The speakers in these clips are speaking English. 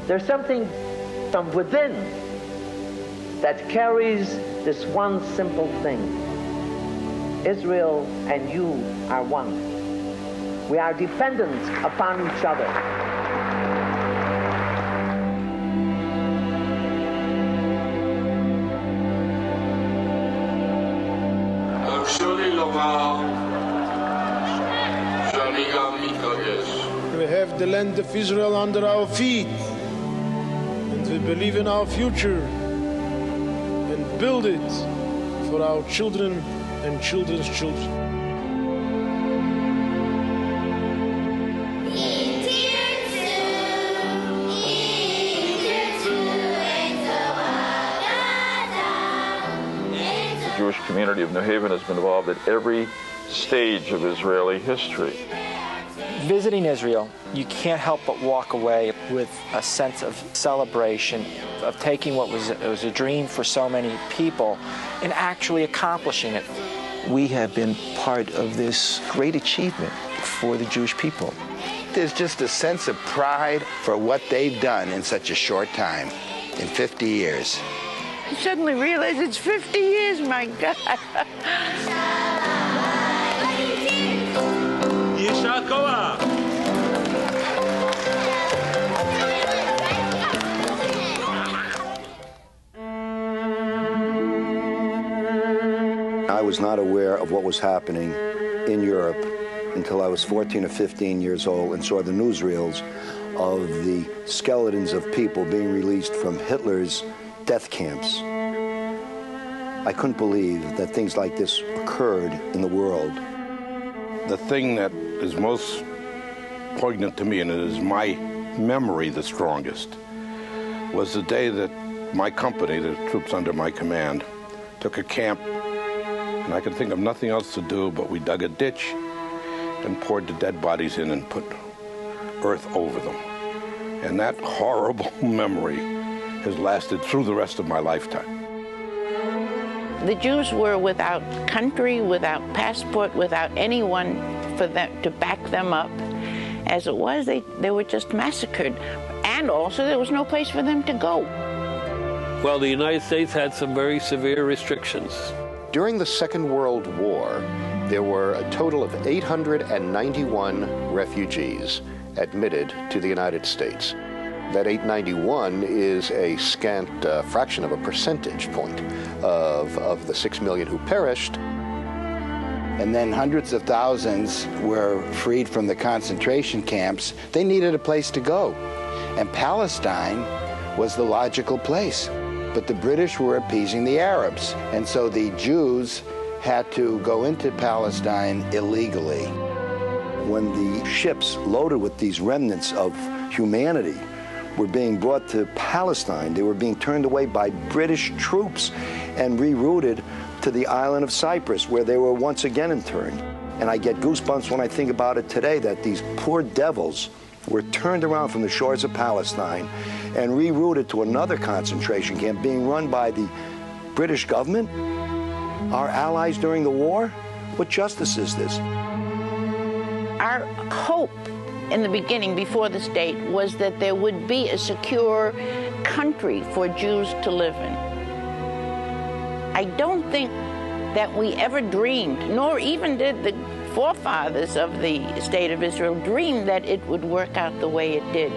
There's something from within that carries this one simple thing. Israel and you are one. We are dependent upon each other. We have the land of Israel under our feet, and we believe in our future and build it for our children and children's children. The Jewish community of New Haven has been involved at every stage of Israeli history. Visiting Israel, you can't help but walk away with a sense of celebration, of taking what was a dream for so many people and actually accomplishing it. We have been part of this great achievement for the Jewish people. There's just a sense of pride for what they've done in such a short time, in 50 years. I suddenly realize it's 50 years, my God. I was not aware of what was happening in Europe until I was 14 or 15 years old and saw the newsreels of the skeletons of people being released from Hitler's death camps. I couldn't believe that things like this occurred in the world. The thing that is most poignant to me, and it is my memory the strongest, was the day that my company, the troops under my command, took a camp, and I could think of nothing else to do, but we dug a ditch and poured the dead bodies in and put earth over them. And that horrible memory has lasted through the rest of my lifetime. The Jews were without country, without passport, without anyone for them to back them up. As it was, they were just massacred. And also, there was no place for them to go. Well, the United States had some very severe restrictions. During the Second World War, there were a total of 891 refugees admitted to the United States. That 891 is a scant fraction of a percentage point of the 6 million who perished. And then hundreds of thousands were freed from the concentration camps. They needed a place to go. And Palestine was the logical place. But the British were appeasing the Arabs. And so the Jews had to go into Palestine illegally. When the ships loaded with these remnants of humanity were being brought to Palestine, they were being turned away by British troops and rerouted to the island of Cyprus, where they were once again interned. And I get goosebumps when I think about it today, that these poor devils were turned around from the shores of Palestine and rerouted to another concentration camp being run by the British government, our allies during the war. What justice is this? Our hope in the beginning, before the state, was that there would be a secure country for Jews to live in. I don't think that we ever dreamed, nor even did the forefathers of the State of Israel dream, that it would work out the way it did.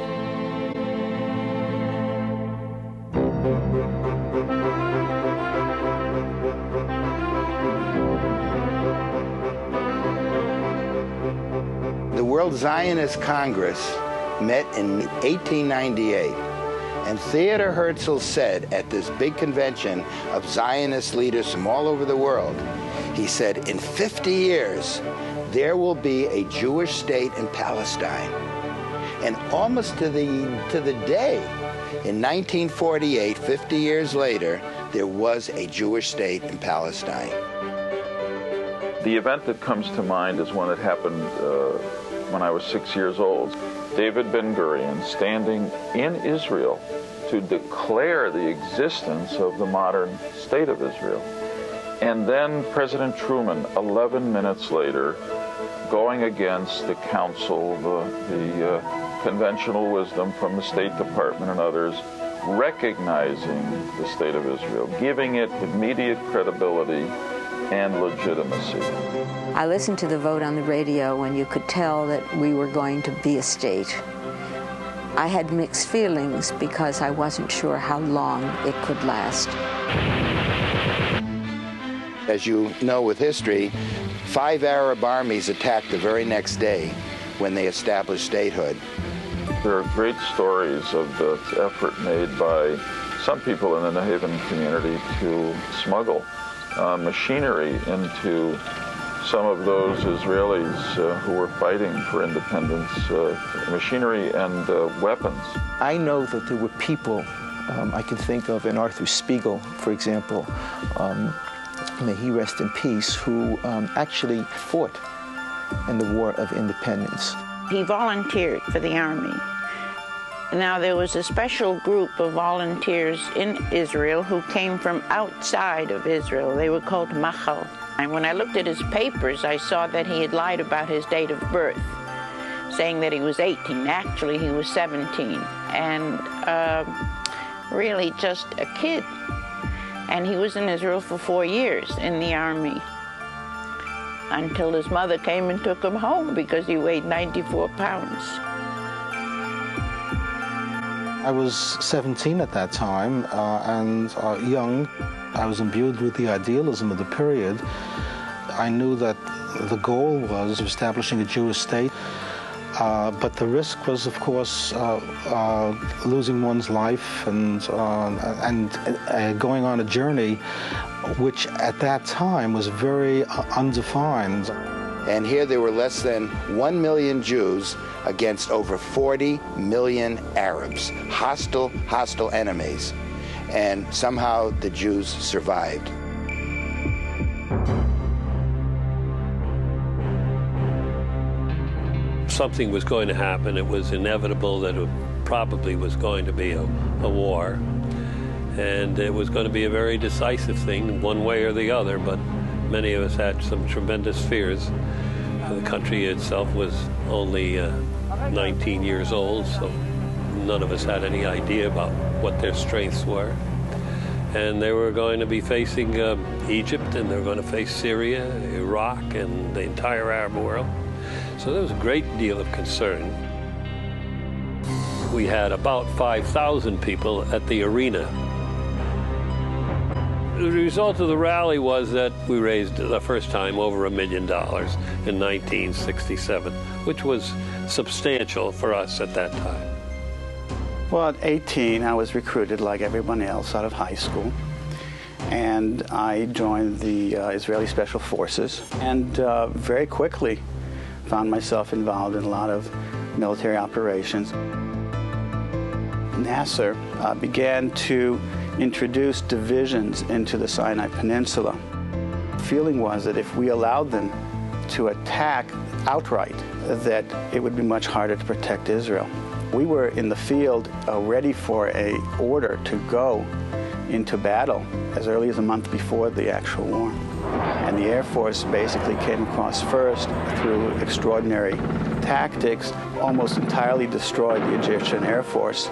The World Zionist Congress met in 1898, and Theodor Herzl said at this big convention of Zionist leaders from all over the world, he said, in 50 years, there will be a Jewish state in Palestine. And almost to the day, in 1948, 50 years later, there was a Jewish state in Palestine. The event that comes to mind is one that happened when I was 6 years old. David Ben-Gurion standing in Israel to declare the existence of the modern state of Israel. And then President Truman, 11 minutes later, going against the council, the conventional wisdom from the State Department and others, recognizing the State of Israel, giving it immediate credibility and legitimacy. I listened to the vote on the radio and you could tell that we were going to be a state. I had mixed feelings because I wasn't sure how long it could last. As you know with history, 5 Arab armies attacked the very next day when they established statehood. There are great stories of the effort made by some people in the Nehaven community to smuggle machinery into some of those Israelis who were fighting for independence, machinery and weapons. I know that there were people, I can think of in Arthur Spiegel, for example, may he rest in peace, who actually fought in the War of Independence. He volunteered for the army. Now, there was a special group of volunteers in Israel who came from outside of Israel. They were called Machal. And when I looked at his papers, I saw that he had lied about his date of birth, saying that he was 18. Actually, he was 17, and really just a kid. And he was in Israel for 4 years in the army, until his mother came and took him home because he weighed 94 pounds. I was 17 at that time and young. I was imbued with the idealism of the period. I knew that the goal was establishing a Jewish state, but the risk was, of course, losing one's life and going on a journey which at that time was very undefined. And here there were less than 1 million Jews against over 40 million Arabs, hostile enemies. And somehow the Jews survived. Something was going to happen. It was inevitable that it probably was going to be a war. And it was going to be a very decisive thing, one way or the other, but many of us had some tremendous fears. The country itself was only 19 years old, so none of us had any idea about what their strengths were. And they were going to be facing Egypt, and they were going to face Syria, Iraq, and the entire Arab world. So there was a great deal of concern. We had about 5,000 people at the arena. The result of the rally was that we raised the first time over $1 million in 1967, which was substantial for us at that time. Well, at 18, I was recruited like everyone else out of high school. And I joined the Israeli Special Forces, and very quickly found myself involved in a lot of military operations. Nasser began to introduce divisions into the Sinai Peninsula. The feeling was that if we allowed them to attack outright, that it would be much harder to protect Israel. We were in the field ready for an order to go into battle as early as a month before the actual war. And the Air Force basically came across first through extraordinary tactics, almost entirely destroyed the Egyptian Air Force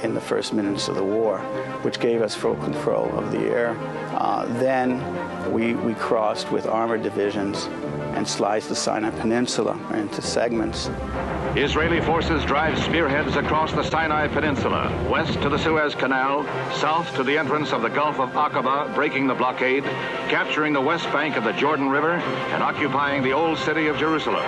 in the first minutes of the war, which gave us full control of the air. Then we crossed with armored divisions and sliced the Sinai Peninsula into segments. Israeli forces drive spearheads across the Sinai Peninsula, west to the Suez Canal, south to the entrance of the Gulf of Aqaba, breaking the blockade, capturing the west bank of the Jordan River, and occupying the old city of Jerusalem.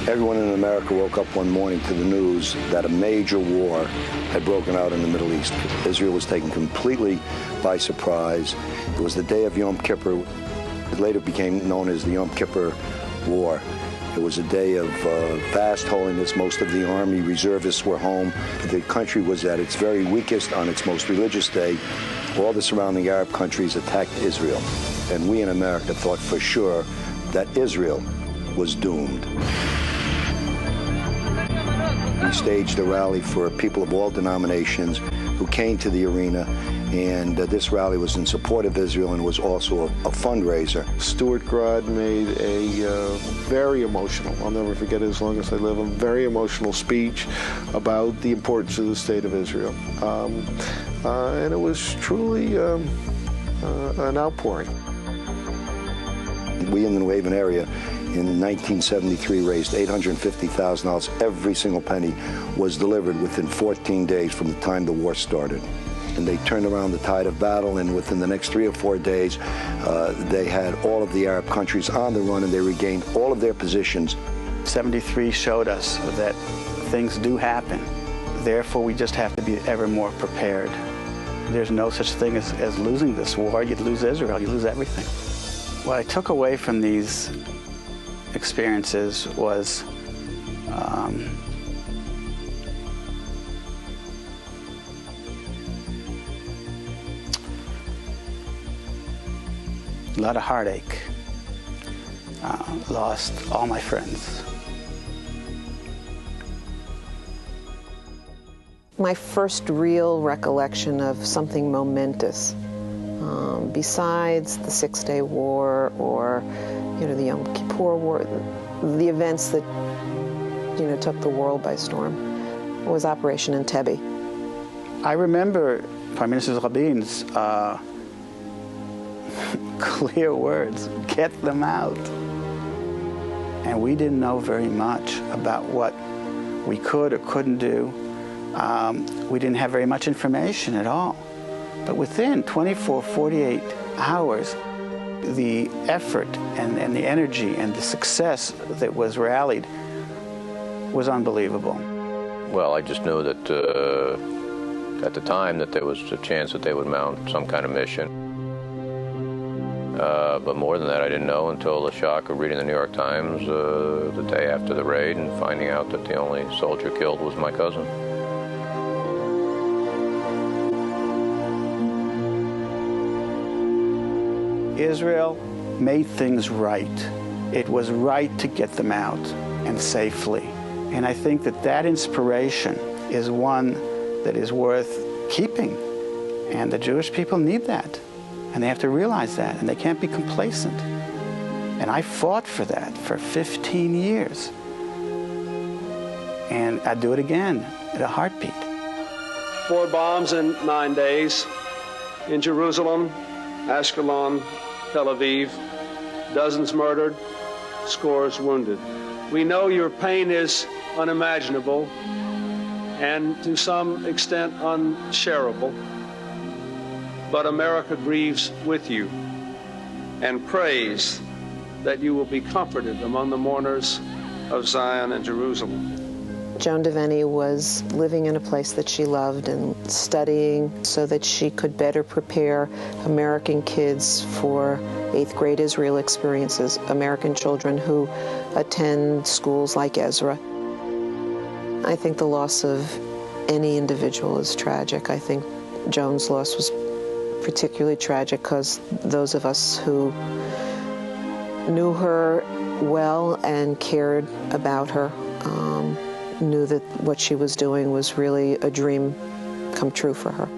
Everyone in America woke up one morning to the news that a major war had broken out in the Middle East. Israel was taken completely by surprise. It was the day of Yom Kippur. It later became known as the Yom Kippur War. It was a day of vast holiness. Most of the army reservists were home. The country was at its very weakest on its most religious day. All the surrounding Arab countries attacked Israel. And we in America thought for sure that Israel was doomed. We staged a rally for people of all denominations who came to the arena, and this rally was in support of Israel and was also a fundraiser. Stuart Grodd made a very emotional, I'll never forget it as long as I live, a very emotional speech about the importance of the State of Israel. And it was truly an outpouring. We in the New Haven area in 1973 raised $850,000. Every single penny was delivered within 14 days from the time the war started. And they turned around the tide of battle, and within the next 3 or 4 days, they had all of the Arab countries on the run, and they regained all of their positions. 73 showed us that things do happen. Therefore, we just have to be ever more prepared. There's no such thing as losing this war. You'd lose Israel, you lose everything. What I took away from these experiences was a lot of heartache. Lost all my friends. My first real recollection of something momentous, besides the Six-Day War or, the Yom Kippur War, the events that, took the world by storm, was Operation Entebbe. I remember Prime Minister Rabin's clear words, get them out. And we didn't know very much about what we could or couldn't do. We didn't have very much information at all. But within 24, 48 hours, the effort and the energy and the success that was rallied was unbelievable. Well, I just knew that at the time that there was a chance that they would mount some kind of mission. But more than that, I didn't know until the shock of reading the New York Times the day after the raid and finding out that the only soldier killed was my cousin. Israel made things right. It was right to get them out, and safely. And I think that inspiration is one that is worth keeping. And the Jewish people need that. And they have to realize that, and they can't be complacent. And I fought for that for 15 years. And I'd do it again at a heartbeat. 4 bombs in 9 days in Jerusalem, Ashkelon, Tel Aviv, dozens murdered, scores wounded. We know your pain is unimaginable and to some extent unshareable. But America grieves with you and prays that you will be comforted among the mourners of Zion and Jerusalem. Joan Devaney was living in a place that she loved and studying so that she could better prepare American kids for 8th grade Israel experiences, American children who attend schools like Ezra. I think the loss of any individual is tragic. I think Joan's loss was particularly tragic because those of us who knew her well and cared about her knew that what she was doing was really a dream come true for her.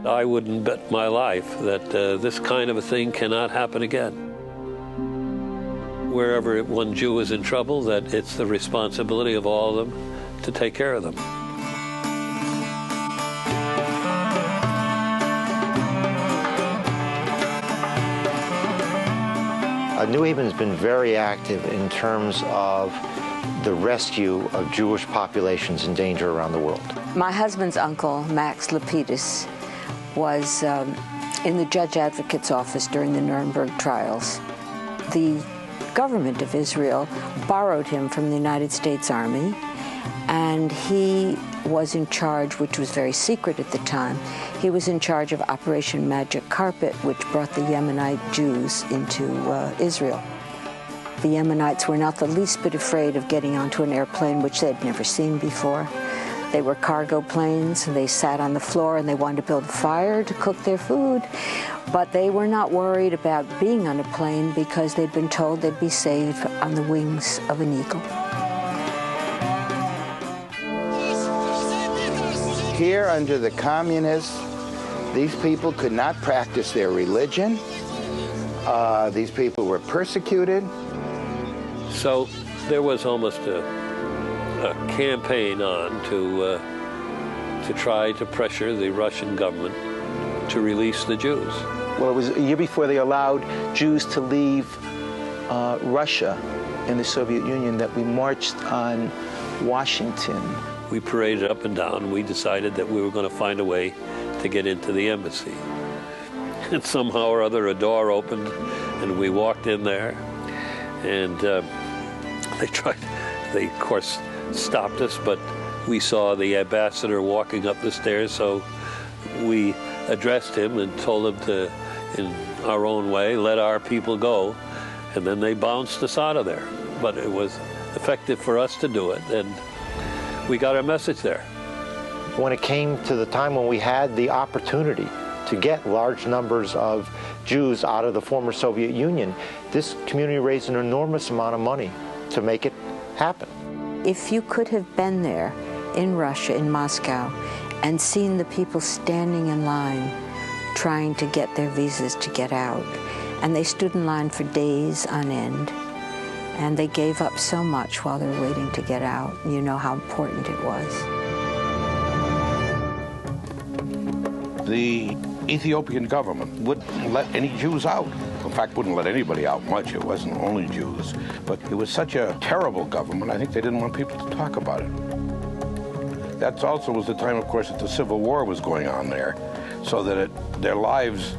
I wouldn't bet my life that this kind of a thing cannot happen again. Wherever one Jew is in trouble, that it's the responsibility of all of them to take care of them. New Haven has been very active in terms of the rescue of Jewish populations in danger around the world. My husband's uncle, Max Lapidus, was in the Judge Advocate's office during the Nuremberg trials. The government of Israel borrowed him from the United States Army, and he was in charge, which was very secret at the time, he was in charge of Operation Magic Carpet, which brought the Yemenite Jews into Israel. The Yemenites were not the least bit afraid of getting onto an airplane, which they'd never seen before. They were cargo planes, and they sat on the floor, and they wanted to build a fire to cook their food. But they were not worried about being on a plane because they'd been told they'd be saved on the wings of an eagle. Here under the communists, these people could not practice their religion. These people were persecuted. So there was almost a campaign on to try to pressure the Russian government to release the Jews. Well, it was a year before they allowed Jews to leave Russia and the Soviet Union that we marched on Washington. We paraded up and down. We decided that we were going to find a way to get into the embassy. And somehow or other, a door opened, and we walked in there. And they of course stopped us, but we saw the ambassador walking up the stairs, so we addressed him and told him to, in our own way, let our people go. And then they bounced us out of there. But it was effective for us to do it, and we got our message there. When it came to the time when we had the opportunity to get large numbers of Jews out of the former Soviet Union, this community raised an enormous amount of money to make it happen. If you could have been there in Russia, in Moscow, and seen the people standing in line trying to get their visas to get out, and they stood in line for days on end, and they gave up so much while they were waiting to get out. You know how important it was. The Ethiopian government wouldn't let any Jews out. In fact, wouldn't let anybody out much. It wasn't only Jews. But it was such a terrible government, I think they didn't want people to talk about it. That also was the time, of course, that the Civil War was going on there, so that their lives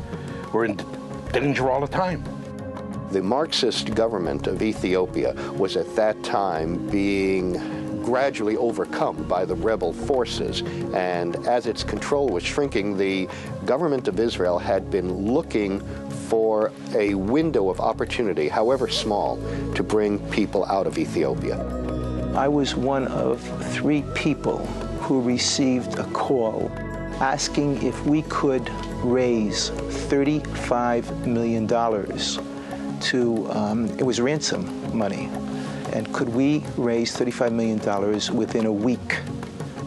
were in danger all the time. The Marxist government of Ethiopia was at that time being gradually overcome by the rebel forces, and as its control was shrinking, the government of Israel had been looking for a window of opportunity, however small, to bring people out of Ethiopia. I was one of 3 people who received a call asking if we could raise $35 million it was ransom money. And could we raise $35 million within a week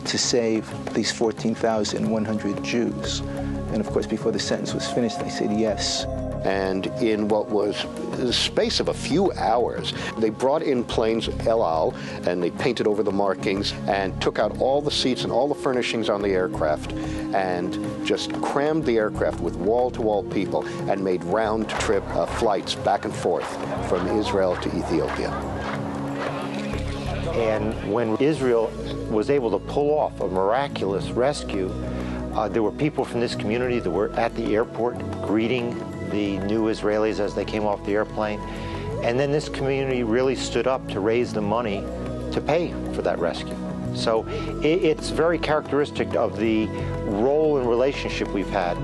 to save these 14,100 Jews? And of course, before the sentence was finished, I said yes. And in what was the space of a few hours, they brought in planes El Al, and they painted over the markings and took out all the seats and all the furnishings on the aircraft and just crammed the aircraft with wall-to-wall people and made round-trip flights back and forth from Israel to Ethiopia. And when Israel was able to pull off a miraculous rescue, there were people from this community that were at the airport greeting the new Israelis as they came off the airplane. And then this community really stood up to raise the money to pay for that rescue. So it's very characteristic of the role and relationship we've had.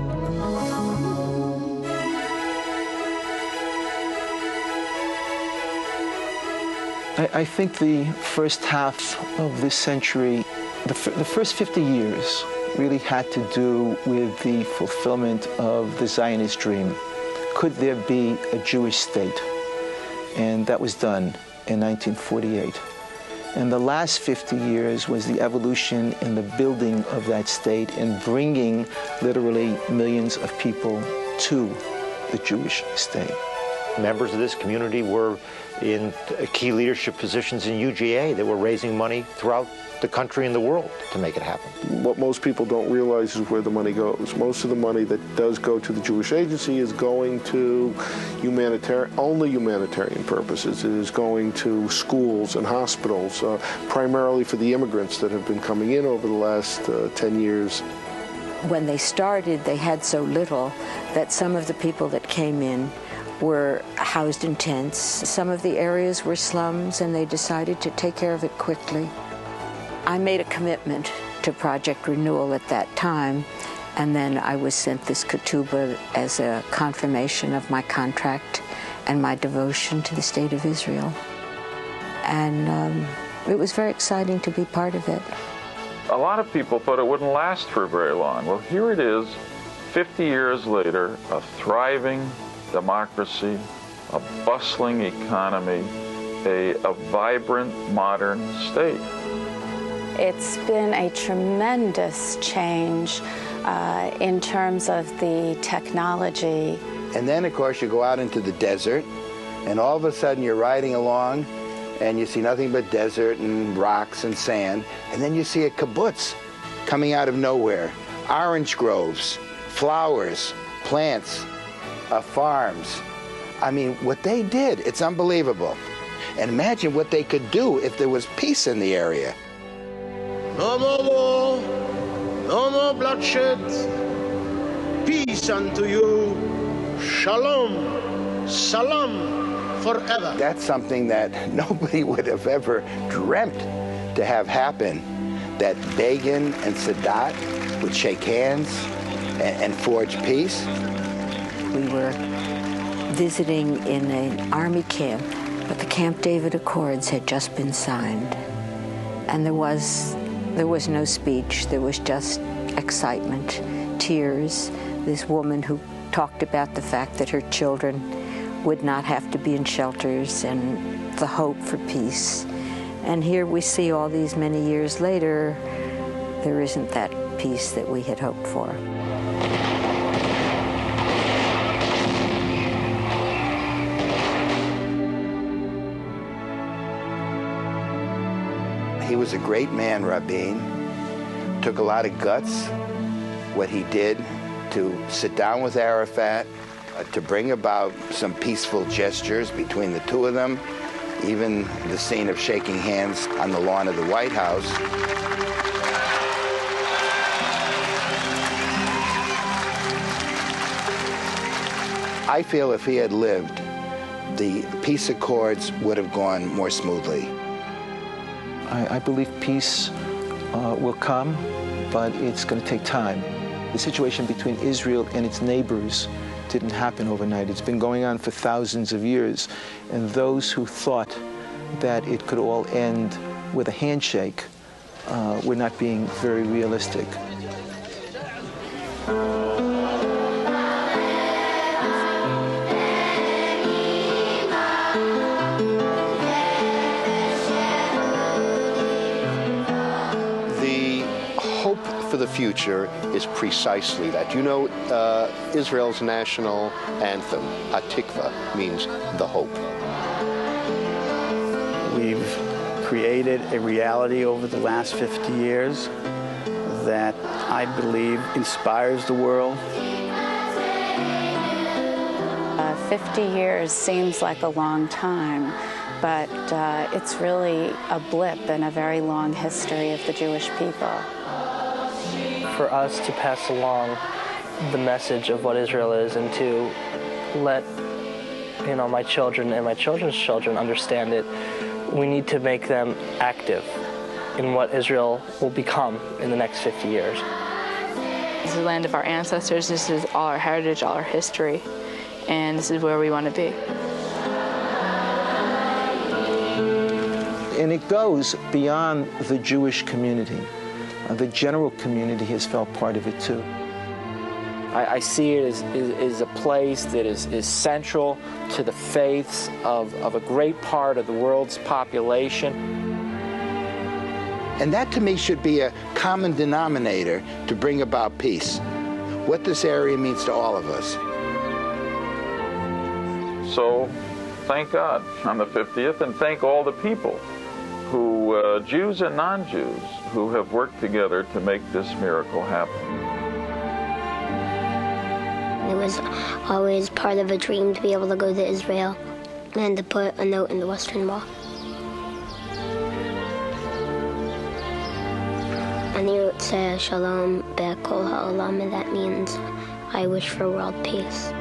I think the first half of this century, the first 50 years, really had to do with the fulfillment of the Zionist dream. Could there be a Jewish state? And that was done in 1948. And the last 50 years was the evolution and the building of that state and bringing literally millions of people to the Jewish state. Members of this community were in key leadership positions in UGA that were raising money throughout the country and the world to make it happen. What most people don't realize is where the money goes. Most of the money that does go to the Jewish Agency is going to only humanitarian purposes. It is going to schools and hospitals, primarily for the immigrants that have been coming in over the last 10 years. When they started, they had so little that some of the people that came in were housed in tents. Some of the areas were slums, and they decided to take care of it quickly. I made a commitment to Project Renewal at that time, and then I was sent this ketubah as a confirmation of my contract and my devotion to the State of Israel. And it was very exciting to be part of it. A lot of people thought it wouldn't last for very long. Well, here it is, 50 years later, a thriving democracy, a bustling economy, a vibrant modern state. It's been a tremendous change in terms of the technology. And then, of course, you go out into the desert, and all of a sudden you're riding along, and you see nothing but desert and rocks and sand, and then you see a kibbutz coming out of nowhere. Orange groves, flowers, plants, farms. I mean, what they did, it's unbelievable. And imagine what they could do if there was peace in the area. No more war, no more bloodshed. Peace unto you. Shalom, salam, forever. That's something that nobody would have ever dreamt to have happen, that Begin and Sadat would shake hands and forge peace. We were visiting in an army camp, but the Camp David Accords had just been signed. And there was no speech. There was just excitement, tears. This woman who talked about the fact that her children would not have to be in shelters and the hope for peace. And here we see all these many years later, there isn't that peace that we had hoped for. He was a great man, Rabin. Took a lot of guts, what he did to sit down with Arafat, to bring about some peaceful gestures between the two of them, even the scene of shaking hands on the lawn of the White House. I feel if he had lived, the peace accords would have gone more smoothly. I believe peace will come, but it's going to take time. The situation between Israel and its neighbors didn't happen overnight. It's been going on for thousands of years. And those who thought that it could all end with a handshake were not being very realistic. For the future is precisely that. You know, Israel's national anthem, Hatikva, means the hope. We've created a reality over the last 50 years that I believe inspires the world. 50 years seems like a long time, but it's really a blip in a very long history of the Jewish people. For us to pass along the message of what Israel is and to let, you know, my children and my children's children understand it, we need to make them active in what Israel will become in the next 50 years. This is the land of our ancestors. This is all our heritage, all our history, and this is where we want to be. And it goes beyond the Jewish community. The general community has felt part of it too. I see it as a place that is central to the faiths of a great part of the world's population. And that to me should be a common denominator to bring about peace. What this area means to all of us. So thank God on the 50th, and thank all the people who, Jews and non-Jews, who have worked together to make this miracle happen. It was always part of a dream to be able to go to Israel and to put a note in the Western Wall. And the note says, Shalom Be'kol Ha'olam, and that means, I wish for world peace.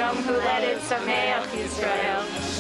Shalom, Huledet Sameach Yisrael.